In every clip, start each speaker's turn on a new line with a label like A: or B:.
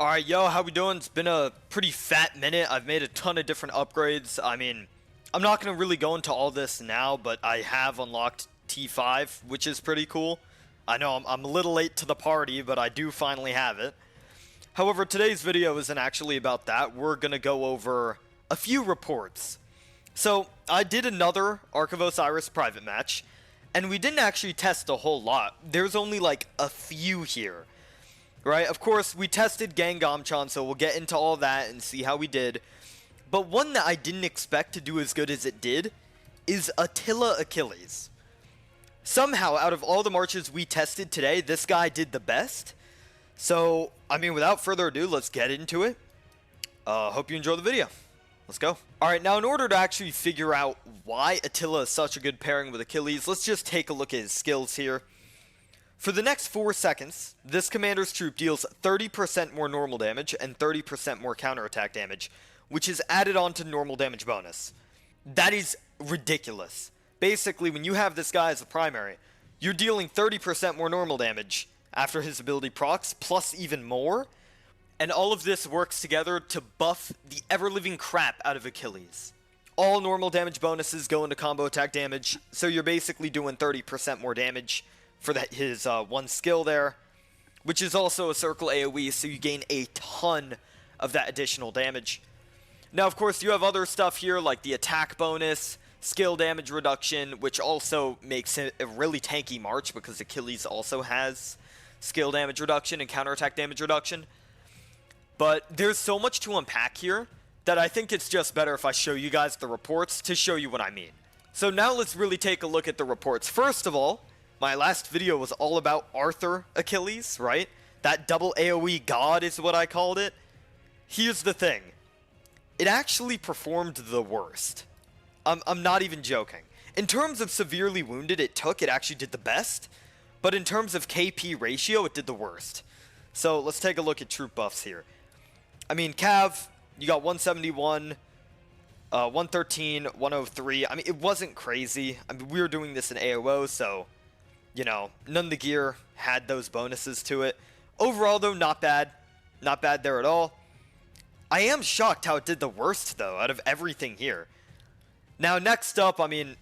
A: Alright, yo, how we doing? It's been a pretty fat minute. I've made a ton of different upgrades. I mean, I'm not going to really go into all this now, but I have unlocked T5, which is pretty cool. I know I'm a little late to the party, but I do finally have it. However, today's video isn't actually about that. We're going to go over a few reports. So, I did another Ark of Osiris private match, and we didn't actually test a whole lot. There's only like a few here. Right, of course, we tested Gangamchan, so we'll get into all that and see how we did. But one that I didn't expect to do as good as it did is Attila Achilles. Somehow, out of all the marches we tested today, this guy did the best. So, I mean, without further ado, let's get into it. Hope you enjoy the video. Let's go. Alright, now in order to actually figure out why Attila is such a good pairing with Achilles, let's just take a look at his skills here. For the next 4 seconds, this commander's troop deals 30% more normal damage and 30% more counterattack damage, which is added on to normal damage bonus. That is ridiculous. Basically, when you have this guy as the primary, you're dealing 30% more normal damage after his ability procs, plus even more, and all of this works together to buff the ever-living crap out of Achilles. All normal damage bonuses go into combo attack damage, so you're basically doing 30% more damage for his one skill there, which is also a circle AoE, so you gain a ton of that additional damage. Now, of course, you have other stuff here, like the attack bonus, skill damage reduction, which also makes it a really tanky march, because Achilles also has skill damage reduction and counterattack damage reduction. But there's so much to unpack here, that I think it's just better if I show you guys the reports to show you what I mean. So now let's really take a look at the reports. First of all, my last video was all about Arthur Achilles, right? That double AoE god is what I called it. Here's the thing. It actually performed the worst. I'm not even joking. In terms of severely wounded it actually did the best. But in terms of KP ratio, it did the worst. So let's take a look at troop buffs here. I mean, Cav, you got 171, 113, 103. I mean, it wasn't crazy. I mean, we were doing this in AOO, so you know, none of the gear had those bonuses to it. Overall, though, not bad. Not bad there at all. I am shocked how it did the worst, though, out of everything here. Now, next up, I mean,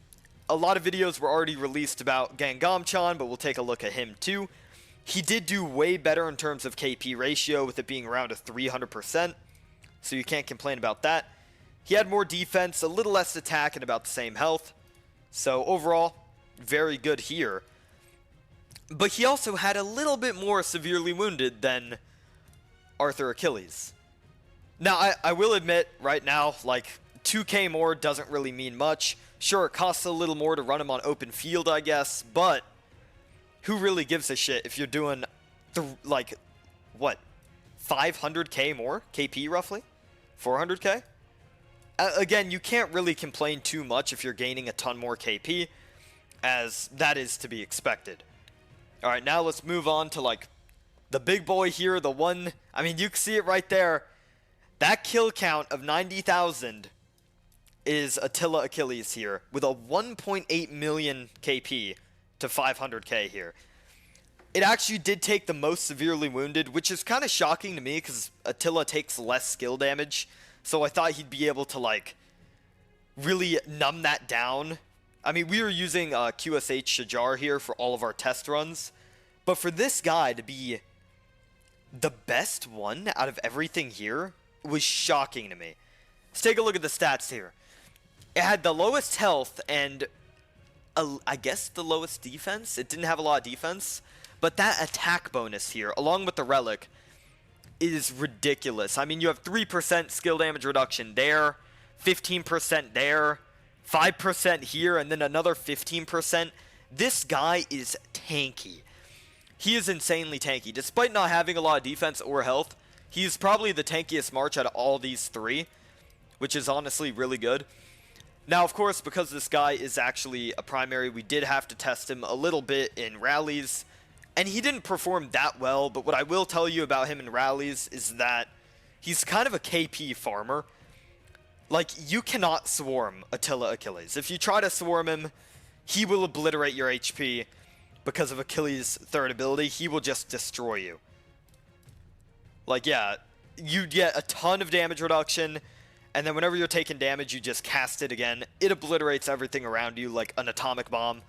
A: a lot of videos were already released about Gangamchan, but we'll take a look at him, too. He did do way better in terms of KP ratio, with it being around a 300%, so you can't complain about that. He had more defense, a little less attack, and about the same health. So, overall, very good here. But he also had a little bit more severely wounded than Arthur Achilles. Now, I will admit right now, like, 2k more doesn't really mean much. Sure, it costs a little more to run him on open field, I guess, but who really gives a shit if you're doing, like, what, 500k more? KP, roughly? 400k? Again, you can't really complain too much if you're gaining a ton more KP, as that is to be expected. Alright, now let's move on to, like, the big boy here, the one, I mean, you can see it right there. That kill count of 90,000 is Attila Achilles here, with a 1.8 million KP to 500k here. It actually did take the most severely wounded, which is kind of shocking to me, because Attila takes less skill damage, so I thought he'd be able to, like, really numb that down. I mean, we were using QSH Shajar here for all of our test runs, but for this guy to be the best one out of everything here was shocking to me. Let's take a look at the stats here. It had the lowest health and, I guess, the lowest defense. It didn't have a lot of defense, but that attack bonus here, along with the relic, is ridiculous. I mean, you have 3% skill damage reduction there, 15% there, 5% here, and then another 15%. This guy is tanky. He is insanely tanky. Despite not having a lot of defense or health, he's probably the tankiest march out of all these three, which is honestly really good. Now, of course, because this guy is actually a primary, we did have to test him a little bit in rallies, and he didn't perform that well, but what I will tell you about him in rallies is that he's kind of a KP farmer. Like, you cannot swarm Attila Achilles. If you try to swarm him, he will obliterate your HP because of Achilles' third ability. He will just destroy you. Like, yeah, you get a ton of damage reduction, and then whenever you're taking damage, you just cast it again. It obliterates everything around you like an atomic bomb.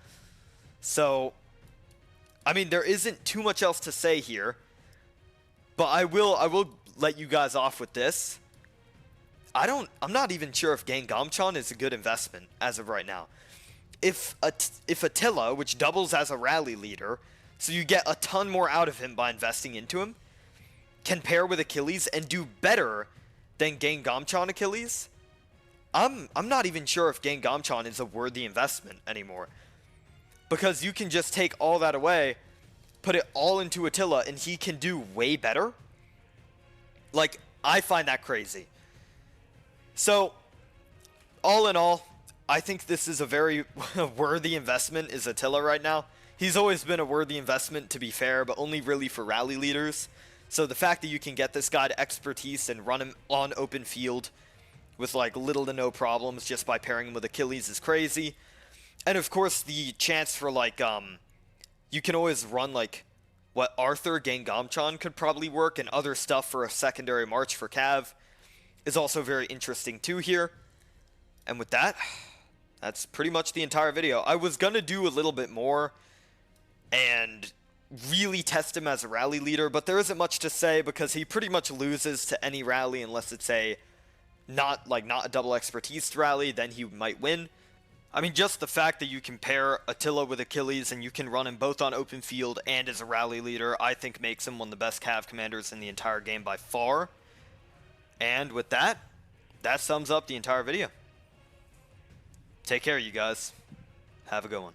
A: So, I mean, there isn't too much else to say here, but I will let you guys off with this. I'm not even sure if Gengamchan is a good investment as of right now. If Attila, which doubles as a rally leader, so you get a ton more out of him by investing into him, can pair with Achilles and do better than Gengamchan Achilles, I'm not even sure if Gengamchan is a worthy investment anymore. Because you can just take all that away, put it all into Attila, and he can do way better. Like, I find that crazy. So, all in all, I think this is a very worthy investment, is Attila right now. He's always been a worthy investment, to be fair, but only really for rally leaders. So the fact that you can get this guy to expertise and run him on open field with like little to no problems just by pairing him with Achilles is crazy. And of course the chance for like, you can always run like what Arthur Gengamchan could probably work and other stuff for a secondary march for Cav is also very interesting too here. And with that, that's pretty much the entire video. I was gonna do a little bit more and really test him as a rally leader, but there isn't much to say because he pretty much loses to any rally unless it's a not a double expertise rally, then he might win. I mean, just the fact that you can pair Attila with Achilles and you can run him both on open field and as a rally leader, I think makes him one of the best Cav commanders in the entire game by far. And with that, that sums up the entire video. Take care, you guys. Have a good one.